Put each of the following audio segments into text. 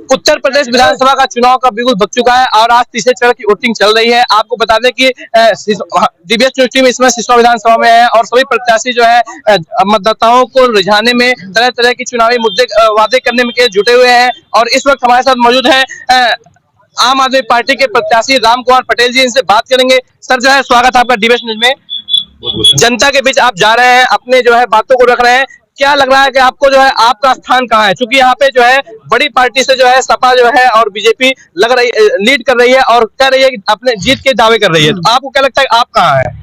उत्तर प्रदेश विधानसभा का चुनाव का बिल्कुल बच चुका है और आज तीसरे चरण की वोटिंग चल रही है। आपको बता दें कि डीबीएस न्यूज टीम इसमें सिसवा विधानसभा में है और सभी प्रत्याशी जो है मतदाताओं को रिझाने में तरह तरह की चुनावी मुद्दे वादे करने में जुटे हुए हैं। और इस वक्त हमारे साथ मौजूद है आम आदमी पार्टी के प्रत्याशी राम कुमार पटेल जी। इनसे बात करेंगे। सर जो है स्वागत है आपका डीबीएस न्यूज में। जनता के बीच आप जा रहे हैं, अपने जो है बातों को रख रहे हैं, क्या लग रहा है कि आपको जो है आपका स्थान कहाँ है? क्योंकि यहाँ पे जो है बड़ी पार्टी से जो है सपा जो है और बीजेपी लग रही लीड कर रही है और कह रही है कि अपने जीत के दावे कर रही है, तो आपको क्या लगता है आप कहाँ है?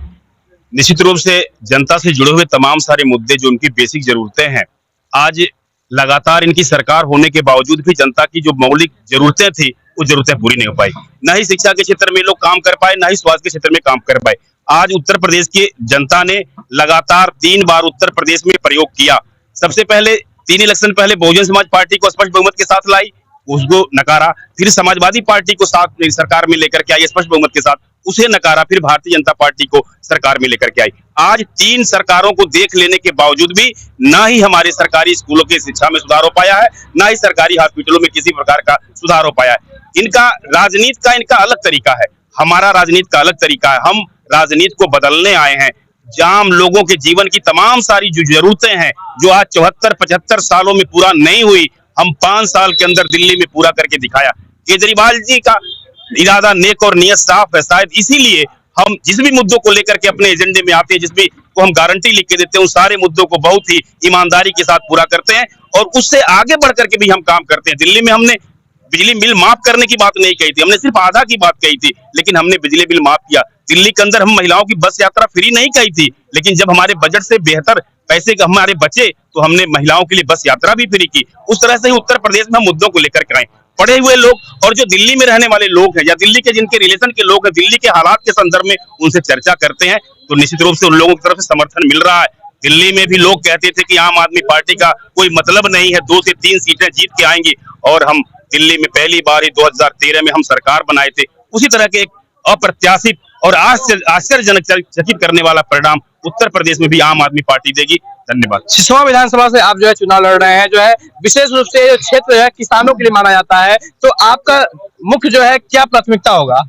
निश्चित रूप से जनता से जुड़े हुए तमाम सारे मुद्दे जो उनकी बेसिक जरूरतें हैं, आज लगातार इनकी सरकार होने के बावजूद भी जनता की जो मौलिक जरूरतें थी वो जरूरतें पूरी नहीं हो पाई। न ही शिक्षा के क्षेत्र में लोग काम कर पाए, न ही स्वास्थ्य के क्षेत्र में काम कर पाए। आज उत्तर प्रदेश की जनता ने लगातार 3 बार उत्तर प्रदेश में प्रयोग किया। सबसे पहले 3 इलेक्शन पहले बहुजन समाज पार्टी को स्पष्ट बहुमत के साथ लाई, उसको नकारा। फिर समाजवादी पार्टी को साथ सरकार में लेकर के आई स्पष्ट बहुमत के साथ, उसे नकारा। फिर भारतीय जनता पार्टी को सरकार में लेकर के आई। आज 3 सरकारों को देख लेने के बावजूद भी ना ही हमारे सरकारी स्कूलों की शिक्षा में सुधार हो पाया है, ना ही सरकारी हॉस्पिटलों में किसी प्रकार का सुधार हो पाया है। इनका राजनीति का इनका अलग तरीका है, हमारा राजनीति का अलग तरीका है। हम राजनीति को बदलने आए हैं। जाम लोगों के जीवन की तमाम सारी जो जरूरतें हैं, जो आज 74-75 सालों में पूरा नहीं हुई, हम 5 साल के अंदर दिल्ली में पूरा करके दिखाया। केजरीवाल जी का इरादा नेक और नियत साफ है। शायद इसीलिए हम जिस भी मुद्दों को लेकर के अपने एजेंडे में आते हैं, जिस भी को हम गारंटी लिख के देते हैं, उन सारे मुद्दों को बहुत ही ईमानदारी के साथ पूरा करते हैं और उससे आगे बढ़ करके भी हम काम करते हैं। दिल्ली में हमने बिजली बिल माफ करने की बात नहीं कही थी, हमने सिर्फ आधा की बात कही थी, लेकिन हमने बिजली बिल माफ किया। दिल्ली के अंदर हम महिलाओं की बस यात्रा फ्री नहीं कही थी, लेकिन जब हमारे बजट से बेहतर पैसे हमारे बचे तो हमने महिलाओं के लिए बस यात्रा भी फ्री की। उस तरह से ही उत्तर प्रदेश में हम मुद्दों को लेकर के आए। पढ़े हुए लोग और जो दिल्ली में रहने वाले लोग हैं या दिल्ली के जिनके रिलेशन के लोग हैं, दिल्ली के हालात के संदर्भ में उनसे चर्चा करते हैं तो निश्चित रूप से उन लोगों की तरफ से समर्थन मिल रहा है। दिल्ली में भी लोग कहते थे कि आम आदमी पार्टी का कोई मतलब नहीं है, 2 से 3 सीटें जीत के आएंगी, और हम दिल्ली में पहली बार ही 2013 में हम सरकार बनाए थे। उसी तरह के एक अप्रत्याशित और आश्चर्यजनक चकित करने वाला परिणाम उत्तर प्रदेश में भी आम आदमी पार्टी देगी। धन्यवाद। सिसवा विधानसभा से आप जो है चुनाव लड़ रहे हैं, जो है विशेष रूप से ये क्षेत्र जो है किसानों के लिए माना जाता है, तो आपका मुख्य जो है क्या प्राथमिकता होगा?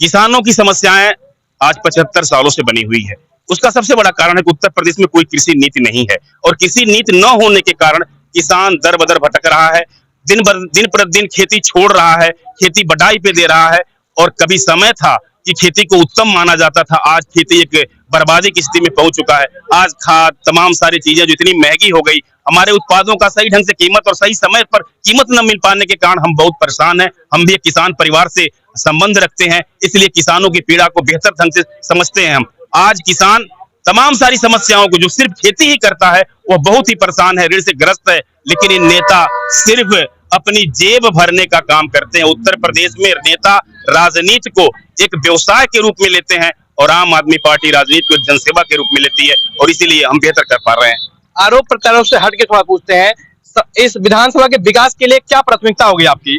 किसानों की समस्याएं आज 75 सालों से बनी हुई है। उसका सबसे बड़ा कारण है कि उत्तर प्रदेश में कोई कृषि नीति नहीं है और कृषि नीति न होने के कारण किसान दर बदर भटक रहा है, दिन प्रतिदिन खेती छोड़ रहा है, खेती बढ़ाई पे दे रहा है। और कभी समय था कि खेती को उत्तम माना जाता था, आज खेती एक बर्बादी की स्थिति में पहुंच चुका है। आज खाद तमाम सारी चीजें जो इतनी महंगी हो गई, हमारे उत्पादों का सही ढंग से कीमत और सही समय पर कीमत न मिल पाने के कारण हम बहुत परेशान हैं। हम भी एक किसान परिवार से संबंध रखते हैं, इसलिए किसानों की पीड़ा को बेहतर ढंग से समझते हैं हम। आज किसान तमाम सारी समस्याओं को, जो सिर्फ खेती ही करता है, वो बहुत ही परेशान है, ऋण से ग्रस्त है, लेकिन ये नेता सिर्फ अपनी जेब भरने का काम करते हैं। उत्तर प्रदेश में नेता राजनीति को एक व्यवसाय के रूप में लेते हैं और आम आदमी पार्टी राजनीति को जनसेवा के रूप में लेती है, और इसीलिए हम बेहतर कर पा रहे हैं। आरोप प्रत्यारोप से हट के थोड़ा पूछते हैं, इस विधानसभा के विकास के लिए क्या प्राथमिकता होगी आपकी?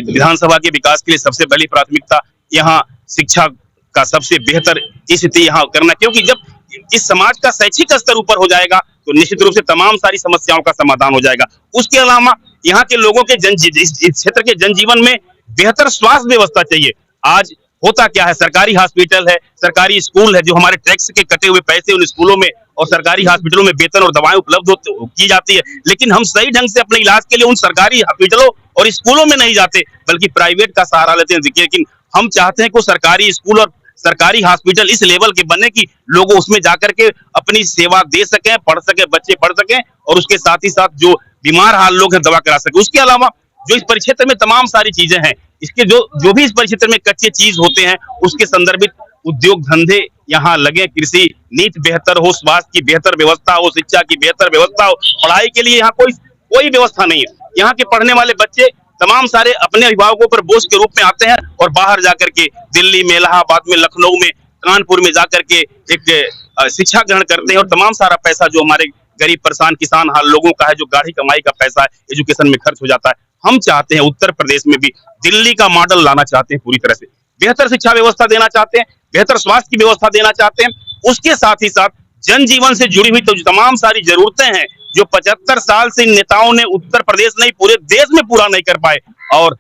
विधानसभा के विकास के लिए सबसे पहली प्राथमिकता यहाँ शिक्षा का सबसे बेहतर स्थिति यहाँ करना, क्योंकि जब इस समाज का शैक्षिक स्तर ऊपर हो जाएगा तो निश्चित रूप से तमाम सारी समस्याओं का समाधान हो जाएगा। उसके अलावा यहाँ के लोगों के इस क्षेत्र के जनजीवन में बेहतर स्वास्थ्य व्यवस्था चाहिए। आज होता क्या है, सरकारी हॉस्पिटल है, सरकारी स्कूल है, जो हमारे टैक्स के कटे हुए पैसे उन स्कूलों में और सरकारी हॉस्पिटलों में वेतन और दवाएं उपलब्ध की जाती है, लेकिन हम सही ढंग से अपने इलाज के लिए उन सरकारी हॉस्पिटलों और स्कूलों में नहीं जाते, बल्कि प्राइवेट का सहारा लेते हैं। लेकिन हम चाहते हैं कि सरकारी स्कूल और सरकारी हॉस्पिटल इस लेवल के बने कि लोग उसमें जाकर के अपनी सेवा दे सकें, पढ़ सके, बच्चे पढ़ सकें, और उसके साथ ही साथ जो बीमार हाल लोग हैं दवा करा सके। उसके अलावा जो इस परिक्षेत्र में तमाम सारी चीजें हैं, इसके जो भी इस परिक्षेत्र में कच्चे चीज होते हैं, उसके संदर्भित उद्योग धंधे यहाँ लगे, कृषि नीति बेहतर हो, स्वास्थ्य की बेहतर व्यवस्था हो, शिक्षा की बेहतर व्यवस्था हो। पढ़ाई के लिए यहाँ कोई व्यवस्था नहीं है। यहाँ के पढ़ने वाले बच्चे तमाम सारे अपने अभिभावकों पर बोझ के रूप में आते हैं और बाहर जाकर के दिल्ली में, इलाहाबाद में, लखनऊ में, कानपुर में जाकर के एक शिक्षा ग्रहण करते हैं, और तमाम सारा पैसा जो हमारे गरीब परेशान किसान हाल लोगों का है, जो गाढ़ी कमाई का पैसा है, एजुकेशन में खर्च हो जाता है। हम चाहते हैं उत्तर प्रदेश में भी दिल्ली का मॉडल लाना चाहते हैं, पूरी तरह से बेहतर शिक्षा व्यवस्था देना चाहते हैं, बेहतर स्वास्थ्य की व्यवस्था देना चाहते हैं। उसके साथ ही साथ जनजीवन से जुड़ी हुई तो तमाम सारी जरूरतें हैं जो 75 साल से इन नेताओं ने उत्तर प्रदेश नहीं पूरे देश में पूरा नहीं कर पाए। और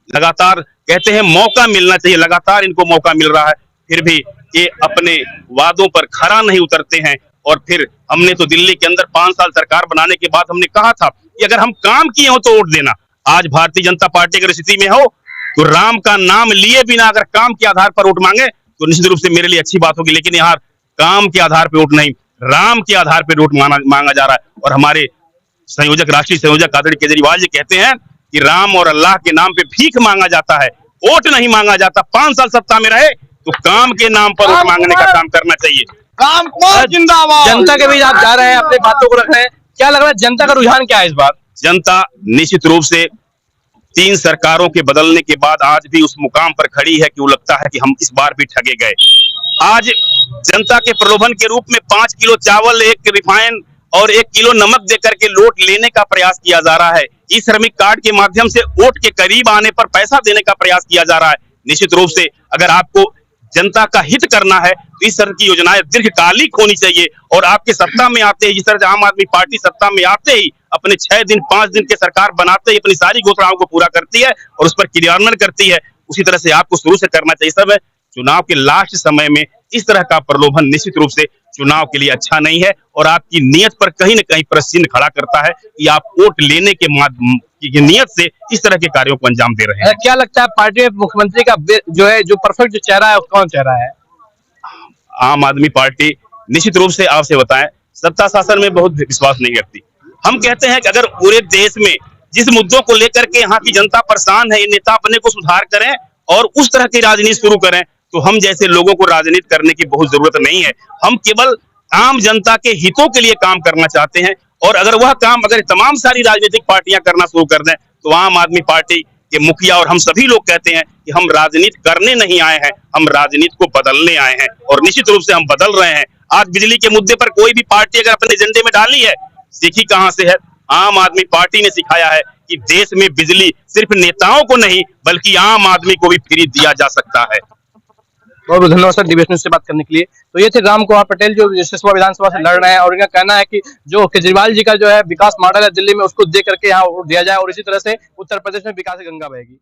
लगातार कहते हैं मौका मिलना चाहिए, लगातार इनको मौका मिल रहा है, फिर भी ये अपने वादों पर खरा नहीं उतरते हैं। और फिर हमने तो दिल्ली के अंदर 5 साल सरकार बनाने के बाद हमने कहा था कि अगर हम काम किए हो तो वोट देना। आज भारतीय जनता पार्टी अगर स्थिति में हो तो राम का नाम लिए बिना अगर काम के आधार पर वोट मांगे तो निश्चित रूप से मेरे लिए अच्छी बात होगी, लेकिन यहाँ काम के आधार पर वोट नहीं, राम के आधार पर वोट मांगा जा रहा है। और हमारे संयोजक, राष्ट्रीय संयोजक आदरणीय केजरीवाल जी कहते हैं कि राम और अल्लाह के नाम पे भीख मांगा जाता है, वोट नहीं मांगा जाता। 5 साल सत्ता में रहे तो काम के नाम पर वोट मांगने का काम करना चाहिए। काम जिंदाबाद। जनता के बीच आप जा रहे हैं, अपनी बातों को रख रहे हैं, क्या लग रहा है जनता का रुझान क्या है इस बार? जनता निश्चित रूप से 3 सरकारों के बदलने के बाद आज भी उस मुकाम पर खड़ी है कि वो लगता है कि हम इस बार भी ठगे गए। आज जनता के प्रलोभन के रूप में 5 किलो चावल, 1 रिफाइन और 1 किलो नमक देकर के लोट लेने का प्रयास किया जा रहा है। ई श्रमिक कार्ड के माध्यम से वोट के करीब आने पर पैसा देने का प्रयास किया जा रहा है। निश्चित रूप से अगर आपको जनता का हित करना है तो इस तरह की योजनाएं दीर्घकालिक होनी चाहिए। और आपके सत्ता में आते ही, जिस तरह से आम आदमी पार्टी सत्ता में आते ही अपने 6 दिन 5 दिन के सरकार बनाते ही अपनी सारी घोषणाओं को पूरा करती है और उस पर क्रियान्वयन करती है, उसी तरह से आपको शुरू से करना चाहिए। सब चुनाव के लास्ट समय में इस तरह का प्रलोभन निश्चित रूप से चुनाव के लिए अच्छा नहीं है और आपकी नीयत पर कहीं न कहीं प्रश्न चिन्ह खड़ा करता है कि आप वोट लेने के की नीयत से इस तरह के कार्यों को अंजाम दे रहे हैं। क्या लगता है पार्टी में मुख्यमंत्री का जो है, जो परफेक्ट जो चेहरा है, कौन चेहरा है? आम आदमी पार्टी निश्चित रूप से आपसे बताएं सत्ता शासन में बहुत विश्वास नहीं करती। हम कहते हैं कि अगर पूरे देश में जिस मुद्दों को लेकर के यहाँ की जनता परेशान है, ये नेता अपने को सुधार करें और उस तरह की राजनीति शुरू करें तो हम जैसे लोगों को राजनीति करने की बहुत जरूरत नहीं है। हम केवल आम जनता के हितों के लिए काम करना चाहते हैं और अगर वह काम अगर तमाम सारी राजनीतिक पार्टियां करना शुरू कर दें तो आम आदमी पार्टी के मुखिया और हम सभी लोग कहते हैं कि हम राजनीति करने नहीं आए हैं, हम राजनीति को बदलने आए हैं और निश्चित रूप से हम बदल रहे हैं। आज बिजली के मुद्दे पर कोई भी पार्टी अगर अपने एजेंडे में डाली है, सीखी कहां से है? आम आदमी पार्टी ने सिखाया है कि देश में बिजली सिर्फ नेताओं को नहीं बल्कि आम आदमी को भी फ्री दिया जा सकता है। बहुत बहुत धन्यवाद सर डीबीएस न्यूज से बात करने के लिए। तो ये थे राम कुमार पटेल जो सिसवा विधानसभा से लड़ रहे हैं और इनका कहना है कि जो केजरीवाल जी का जो है विकास मॉडल है दिल्ली में, उसको दे करके यहाँ वोट दिया जाए और इसी तरह से उत्तर प्रदेश में विकास की गंगा बहेगी।